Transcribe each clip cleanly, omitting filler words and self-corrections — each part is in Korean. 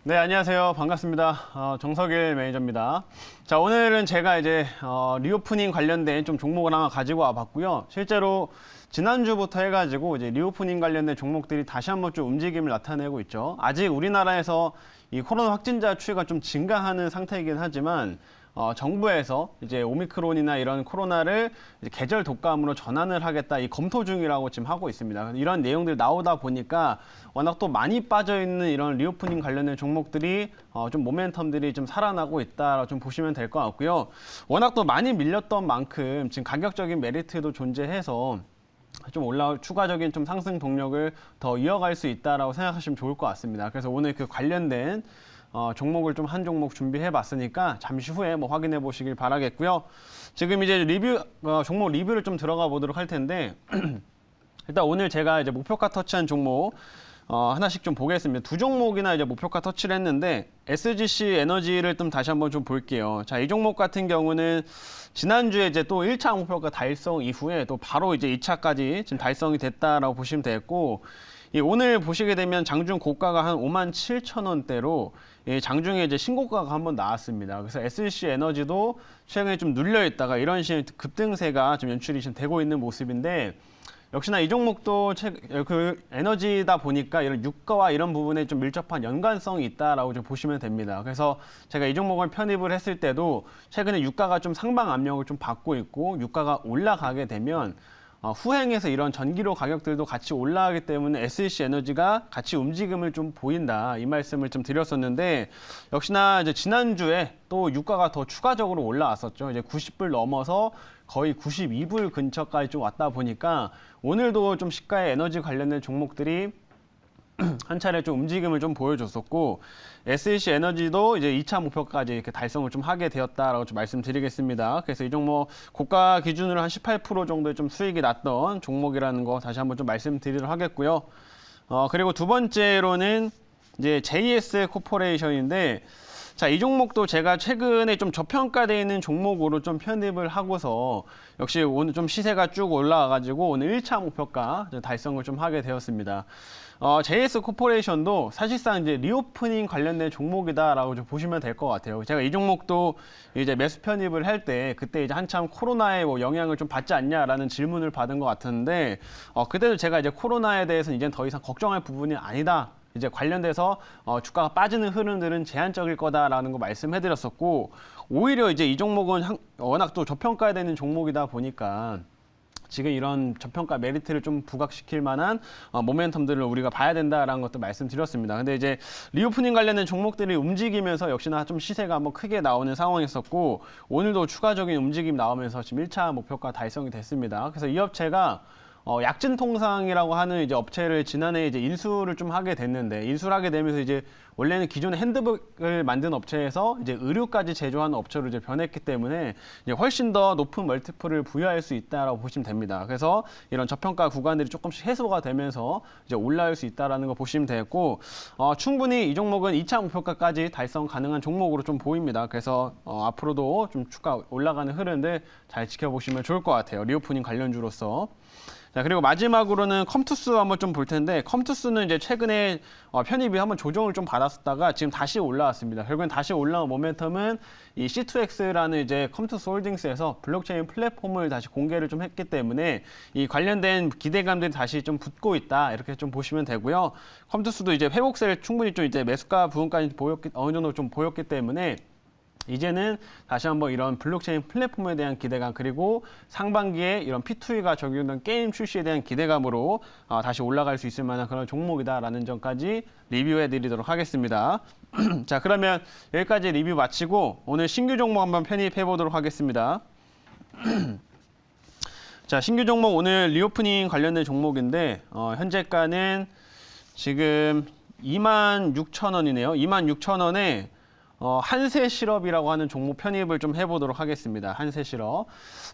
네, 안녕하세요. 반갑습니다. 정석일 매니저입니다. 자, 오늘은 제가 이제 리오프닝 관련된 좀 종목을 하나 가지고 와봤고요. 실제로 지난주부터 해가지고 이제 리오프닝 관련된 종목들이 다시 한번 좀 움직임을 나타내고 있죠. 아직 우리나라에서 이 코로나 확진자 추이가 좀 증가하는 상태이긴 하지만 정부에서 이제 오미크론이나 이런 코로나를 이제 계절 독감으로 전환을 하겠다 이 검토 중이라고 지금 하고 있습니다. 이런 내용들 나오다 보니까 워낙 또 많이 빠져 있는 이런 리오프닝 관련된 종목들이 좀 모멘텀들이 좀 살아나고 있다 좀 보시면 될 것 같고요. 워낙 또 많이 밀렸던 만큼 지금 가격적인 메리트도 존재해서 좀 추가적인 좀 상승 동력을 더 이어갈 수 있다라고 생각하시면 좋을 것 같습니다. 그래서 오늘 그 관련된 종목을 좀 한 종목 준비해 봤으니까 잠시 후에 뭐 확인해 보시길 바라겠고요. 지금 이제 종목 리뷰를 좀 들어가 보도록 할 텐데 일단 오늘 제가 이제 목표가 터치한 종목 하나씩 좀 보겠습니다. 두 종목이나 이제 목표가 터치를 했는데 SGC 에너지를 좀 다시 한번 좀 볼게요. 자, 이 종목 같은 경우는 지난주에 이제 또 1차 목표가 달성 이후에 또 바로 이제 2차까지 지금 달성이 됐다라고 보시면 되겠고, 오늘 보시게 되면 장중 고가가 한 57,000원대로 장중에 이제 신고가가 한번 나왔습니다. 그래서 SGC 에너지도 최근에 좀 눌려 있다가 이런 식의 급등세가 좀 연출이 좀 되고 있는 모습인데, 역시나 이 종목도 그 에너지다 보니까 이런 유가와 이런 부분에 좀 밀접한 연관성이 있다라고 좀 보시면 됩니다. 그래서 제가 이 종목을 편입을 했을 때도 최근에 유가가 좀 상방 압력을 좀 받고 있고 유가가 올라가게 되면 후행해서 이런 전기료 가격들도 같이 올라가기 때문에 SGC 에너지가 같이 움직임을 좀 보인다 이 말씀을 좀 드렸었는데, 역시나 이제 지난주에 또 유가가 더 추가적으로 올라왔었죠. 이제 90불 넘어서 거의 92불 근처까지 좀 왔다 보니까 오늘도 좀 시가의 에너지 관련된 종목들이 한 차례 좀 움직임을 좀 보여줬었고, SGC 에너지도 이제 2차 목표까지 이렇게 달성을 좀 하게 되었다라고 좀 말씀드리겠습니다. 그래서 이 종목 고가 기준으로 한 18% 정도의 좀 수익이 났던 종목이라는 거 다시 한번 좀 말씀드리도록 하겠고요. 그리고 두 번째로는 이제 JS 코퍼레이션인데, 자, 이 종목도 제가 최근에 좀 저평가되어 있는 종목으로 좀 편입을 하고서 역시 오늘 좀 시세가 쭉 올라와가지고 오늘 1차 목표가 달성을 좀 하게 되었습니다. JS 코퍼레이션도 사실상 이제 리오프닝 관련된 종목이다라고 좀 보시면 될 것 같아요. 제가 이 종목도 이제 매수 편입을 할 때 그때 이제 한참 코로나의 뭐 영향을 좀 받지 않냐라는 질문을 받은 것 같은데, 그때도 제가 이제 코로나에 대해서는 이제 더 이상 걱정할 부분이 아니다. 이제 관련돼서 주가가 빠지는 흐름들은 제한적일 거다라는 거 말씀해드렸었고, 오히려 이제 이 종목은 워낙 또 저평가되는 종목이다 보니까 지금 이런 저평가 메리트를 좀 부각시킬 만한 모멘텀들을 우리가 봐야 된다라는 것도 말씀드렸습니다. 근데 이제 리오프닝 관련된 종목들이 움직이면서 역시나 좀 시세가 한번 크게 나오는 상황이었었고, 오늘도 추가적인 움직임 나오면서 지금 1차 목표가 달성이 됐습니다. 그래서 이 업체가 약진통상이라고 하는 이제 업체를 지난해 이제 인수를 좀 하게 됐는데, 인수를 하게 되면서 이제 원래는 기존에 핸드백을 만든 업체에서 이제 의류까지 제조하는 업체로 이제 변했기 때문에 이제 훨씬 더 높은 멀티플을 부여할 수 있다라고 보시면 됩니다. 그래서 이런 저평가 구간들이 조금씩 해소가 되면서 이제 올라올 수 있다라는 거 보시면 되겠고, 충분히 이 종목은 2차 목표가까지 달성 가능한 종목으로 좀 보입니다. 그래서 앞으로도 좀 주가 올라가는 흐름들 잘 지켜보시면 좋을 것 같아요. 리오프닝 관련주로서. 자, 그리고 마지막으로는 컴투스 한번 좀 볼 텐데, 컴투스는 이제 최근에 편입이 한번 조정을 좀 받았었다가 지금 다시 올라왔습니다. 결국엔 다시 올라온 모멘텀은 이 C2X라는 이제 컴투스 홀딩스에서 블록체인 플랫폼을 다시 공개를 좀 했기 때문에 이 관련된 기대감들이 다시 좀 붙고 있다 이렇게 좀 보시면 되고요. 컴투스도 이제 회복세를 충분히 좀 이제 매수가 부분까지 어느 정도 좀 보였기 때문에 이제는 다시 한번 이런 블록체인 플랫폼에 대한 기대감, 그리고 상반기에 이런 P2E가 적용된 게임 출시에 대한 기대감으로 다시 올라갈 수 있을 만한 그런 종목이다라는 점까지 리뷰해 드리도록 하겠습니다. 자, 그러면 여기까지 리뷰 마치고 오늘 신규 종목 한번 편입해 보도록 하겠습니다. 자, 신규 종목 오늘 리오프닝 관련된 종목인데 현재가는 지금 26,000원이네요. 26,000원에 한세 시럽이라고 하는 종목 편입을 좀 해보도록 하겠습니다. 한세 시럽.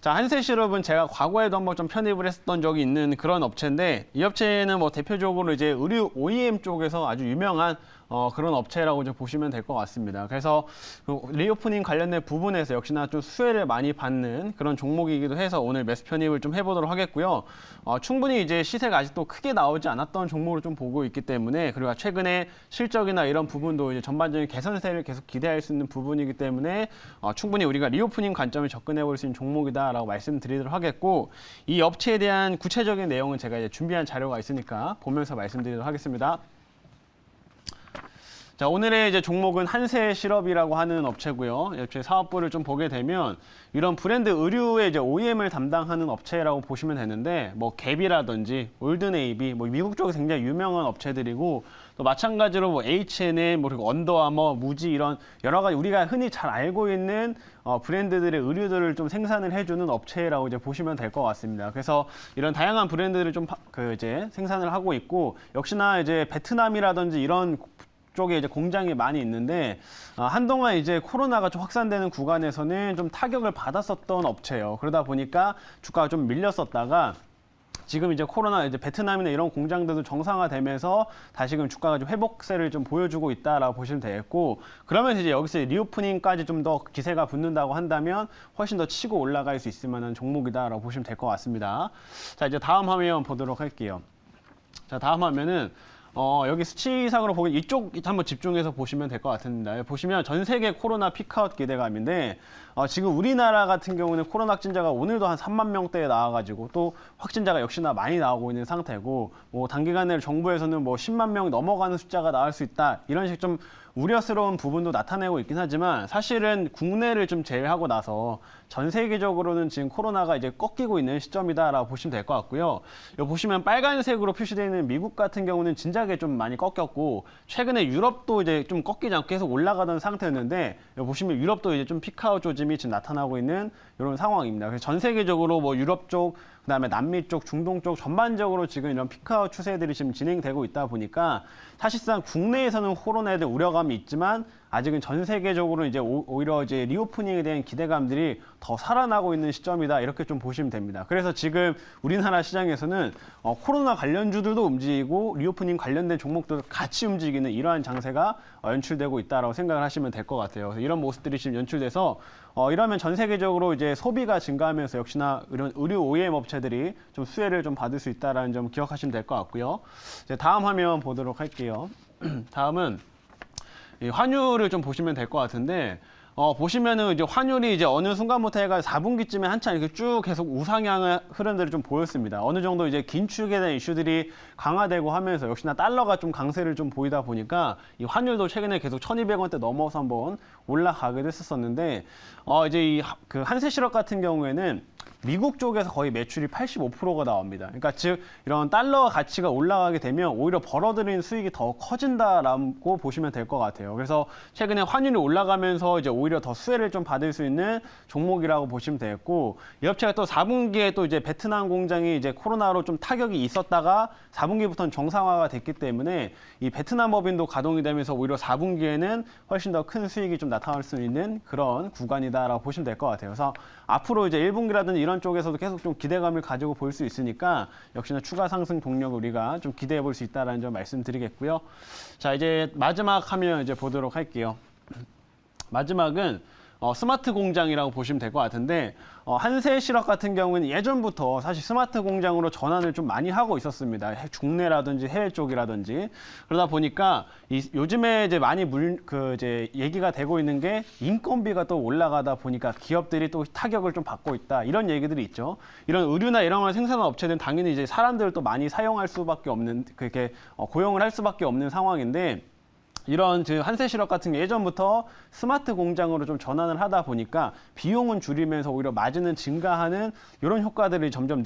자, 한세 시럽은 제가 과거에도 한번 좀 편입을 했었던 적이 있는 그런 업체인데, 이 업체는 뭐 대표적으로 이제 의류 OEM 쪽에서 아주 유명한 그런 업체라고 이제 보시면 될 것 같습니다. 그래서 그 리오프닝 관련된 부분에서 역시나 좀 수혜를 많이 받는 그런 종목이기도 해서 오늘 매수 편입을 좀 해보도록 하겠고요. 충분히 이제 시세가 아직도 크게 나오지 않았던 종목으로 좀 보고 있기 때문에, 그리고 최근에 실적이나 이런 부분도 이제 전반적인 개선세를 계속 기대할 수 있는 부분이기 때문에 충분히 우리가 리오프닝 관점을 접근해 볼 수 있는 종목이다라고 말씀드리도록 하겠고, 이 업체에 대한 구체적인 내용은 제가 이제 준비한 자료가 있으니까 보면서 말씀드리도록 하겠습니다. 자, 오늘의 이제 종목은 한세실업이라고 하는 업체고요. 이 업체 사업부를 좀 보게 되면 이런 브랜드 의류의 이제 OEM을 담당하는 업체라고 보시면 되는데, 뭐 갭이라든지 올드네이비, 뭐 미국 쪽에 굉장히 유명한 업체들이고, 또 마찬가지로 뭐 H&M, 뭐 그리고 언더아머, 무지 이런 여러 가지 우리가 흔히 잘 알고 있는 브랜드들의 의류들을 좀 생산을 해주는 업체라고 이제 보시면 될 것 같습니다. 그래서 이런 다양한 브랜드를 좀 이제 생산을 하고 있고, 역시나 이제 베트남이라든지 이런 쪽에 이제 공장이 많이 있는데, 한동안 이제 코로나가 좀 확산되는 구간에서는 좀 타격을 받았었던 업체예요. 그러다 보니까 주가가 좀 밀렸었다가 지금 이제 코로나 이제 베트남이나 이런 공장들도 정상화되면서 다시금 주가가 좀 회복세를 좀 보여주고 있다라고 보시면 되겠고, 그러면 이제 여기서 리오프닝까지 좀 더 기세가 붙는다고 한다면 훨씬 더 치고 올라갈 수 있을 만한 종목이다라고 보시면 될 것 같습니다. 자, 이제 다음 화면 보도록 할게요. 자, 다음 화면은 여기 수치상으로 보면 이쪽 한번 집중해서 보시면 될 것 같습니다. 보시면 전 세계 코로나 피크아웃 기대감인데, 지금 우리나라 같은 경우는 코로나 확진자가 오늘도 한 3만 명대에 나와가지고 또 확진자가 역시나 많이 나오고 있는 상태고, 뭐 단기간에 정부에서는 뭐 10만 명 넘어가는 숫자가 나올 수 있다, 이런 식 좀 우려스러운 부분도 나타내고 있긴 하지만, 사실은 국내를 좀 제외하고 나서 전 세계적으로는 지금 코로나가 이제 꺾이고 있는 시점이다라고 보시면 될 것 같고요. 여기 보시면 빨간색으로 표시되어 있는 미국 같은 경우는 진작에 좀 많이 꺾였고, 최근에 유럽도 이제 좀 꺾이지 않고 계속 올라가던 상태였는데, 여기 보시면 유럽도 이제 좀 피크아웃 조짐이 지금 나타나고 있는 이런 상황입니다. 그래서 전 세계적으로 뭐 유럽 쪽, 그다음에 남미 쪽, 중동 쪽 전반적으로 지금 이런 피크아웃 추세들이 지금 진행되고 있다 보니까, 사실상 국내에서는 코로나에 대한 우려감이 있지만 아직은 전 세계적으로 이제 오히려 이제 리오프닝에 대한 기대감들이 더 살아나고 있는 시점이다, 이렇게 좀 보시면 됩니다. 그래서 지금 우리나라 시장에서는 코로나 관련주들도 움직이고 리오프닝 관련된 종목들도 같이 움직이는 이러한 장세가 연출되고 있다라고 생각을 하시면 될 것 같아요. 그래서 이런 모습들이 지금 연출돼서 이러면 전 세계적으로 이제 소비가 증가하면서 역시나 이런 의류 OEM 업체들이 좀 수혜를 좀 받을 수 있다라는 점 기억하시면 될 것 같고요. 이제 다음 화면 보도록 할게요. 다음은 이 환율을 좀 보시면 될 것 같은데, 보시면은 이제 환율이 이제 어느 순간부터 해가 4분기쯤에 한참 이렇게 쭉 계속 우상향의 흐름들을 좀 보였습니다. 어느 정도 이제 긴축에 대한 이슈들이 강화되고 하면서 역시나 달러가 좀 강세를 좀 보이다 보니까 이 환율도 최근에 계속 1,200원대 넘어서 한번 올라가기도 했었는데, 이제 이 그 한세실업 같은 경우에는 미국 쪽에서 거의 매출이 85%가 나옵니다. 그러니까 즉 이런 달러 가치가 올라가게 되면 오히려 벌어들이는 수익이 더 커진다라고 보시면 될 것 같아요. 그래서 최근에 환율이 올라가면서 이제 오히려 더 수혜를 좀 받을 수 있는 종목이라고 보시면 되겠고, 이 업체가 또 4분기에 또 이제 베트남 공장이 이제 코로나로 좀 타격이 있었다가 4분기부터는 정상화가 됐기 때문에 이 베트남 법인도 가동이 되면서 오히려 4분기에는 훨씬 더 큰 수익이 좀 나타날 수 있는 그런 구간이다라고 보시면 될 것 같아요. 그래서 앞으로 이제 1분기라든지 이런 쪽에서도 계속 좀 기대감을 가지고 볼 수 있으니까 역시나 추가 상승 동력을 우리가 좀 기대해 볼 수 있다는 점 말씀드리겠고요. 자, 이제 마지막 화면 이제 보도록 할게요. 마지막은 스마트 공장이라고 보시면 될 것 같은데, 한세실업 같은 경우는 예전부터 사실 스마트 공장으로 전환을 좀 많이 하고 있었습니다. 국내라든지 해외 쪽이라든지. 그러다 보니까 요즘에 이제 많이 이제 얘기가 되고 있는 게 인건비가 또 올라가다 보니까 기업들이 또 타격을 좀 받고 있다, 이런 얘기들이 있죠. 이런 의류나 이런 걸 생산하는 업체들은 당연히 이제 사람들을 또 많이 사용할 수밖에 없는, 그렇게 고용을 할 수밖에 없는 상황인데, 이런 한세실업 같은 게 예전부터 스마트 공장으로 좀 전환을 하다 보니까 비용은 줄이면서 오히려 마진은 증가하는 이런 효과들이 점점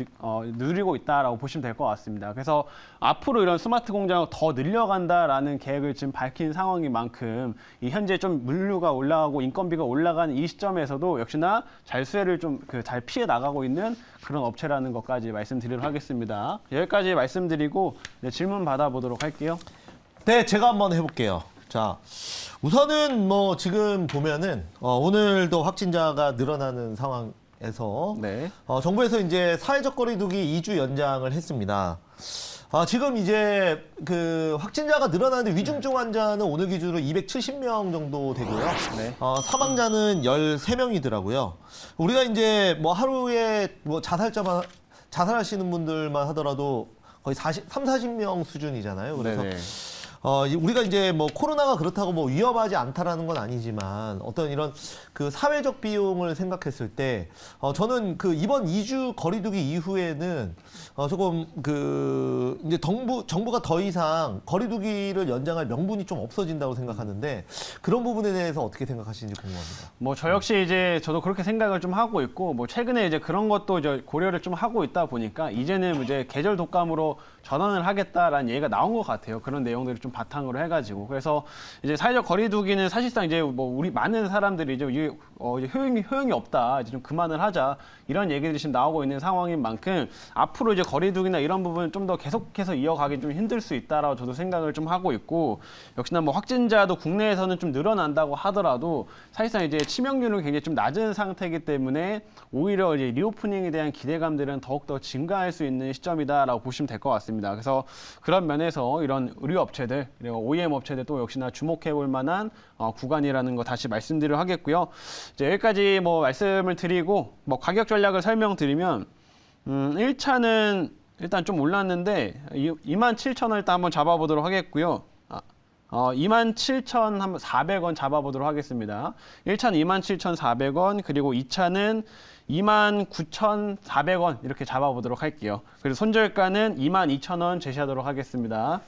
누리고 있다라고 보시면 될 것 같습니다. 그래서 앞으로 이런 스마트 공장을 더 늘려간다라는 계획을 지금 밝힌 상황인 만큼, 이 현재 좀 물류가 올라가고 인건비가 올라가는 이 시점에서도 역시나 잘 수혜를 좀 잘 피해 나가고 있는 그런 업체라는 것까지 말씀드리도록 하겠습니다. 여기까지 말씀드리고 질문 받아보도록 할게요. 네, 제가 한번 해볼게요. 자, 우선은 뭐 지금 보면은 오늘도 확진자가 늘어나는 상황에서 네. 정부에서 이제 사회적 거리두기 2주 연장을 했습니다. 지금 이제 그 확진자가 늘어나는데 위중증 환자는 오늘 기준으로 270명 정도 되고요. 네. 사망자는 13명이더라고요. 우리가 이제 뭐 하루에 뭐 자살하시는 분들만 하더라도 거의 40명 수준이잖아요. 그래서 네네. 우리가 이제 뭐 코로나가 그렇다고 뭐 위험하지 않다라는 건 아니지만 어떤 이런 그 사회적 비용을 생각했을 때 저는 그 이번 2주 거리두기 이후에는 조금 그 이제 정부가 더 이상 거리두기를 연장할 명분이 좀 없어진다고 생각하는데 그런 부분에 대해서 어떻게 생각하시는지 궁금합니다. 뭐 저 역시 이제 저도 그렇게 생각을 좀 하고 있고 뭐 최근에 이제 그런 것도 이제 고려를 좀 하고 있다 보니까 이제는 이제 계절 독감으로 전환을 하겠다라는 얘기가 나온 것 같아요. 그런 내용들을 좀 바탕으로 해가지고 그래서 이제 사회적 거리두기는 사실상 이제 뭐 우리 많은 사람들이 이제 이게 이제 효용이 없다 이제 좀 그만을 하자 이런 얘기들이 지금 나오고 있는 상황인 만큼 앞으로 이제 거리두기나 이런 부분 좀 더 계속해서 이어가기 좀 힘들 수 있다라고 저도 생각을 좀 하고 있고 역시나 뭐 확진자도 국내에서는 좀 늘어난다고 하더라도 사실상 이제 치명률은 굉장히 좀 낮은 상태이기 때문에 오히려 이제 리오프닝에 대한 기대감들은 더욱더 증가할 수 있는 시점이다라고 보시면 될 것 같습니다. 그래서 그런 면에서 이런 의료업체들 그리고 OEM 업체들 또 역시나 주목해 볼 만한 구간이라는 거 다시 말씀드리려 하겠고요. 이제 여기까지 뭐 말씀을 드리고 뭐 가격 전략을 설명드리면 1차는 일단 좀 올랐는데 27,000원 일단 한번 잡아보도록 하겠고요. 27,400원 잡아보도록 하겠습니다. 1차는 27,400원, 그리고 2차는 29,400원 이렇게 잡아보도록 할게요. 그리고 손절가는 22,000원 제시하도록 하겠습니다.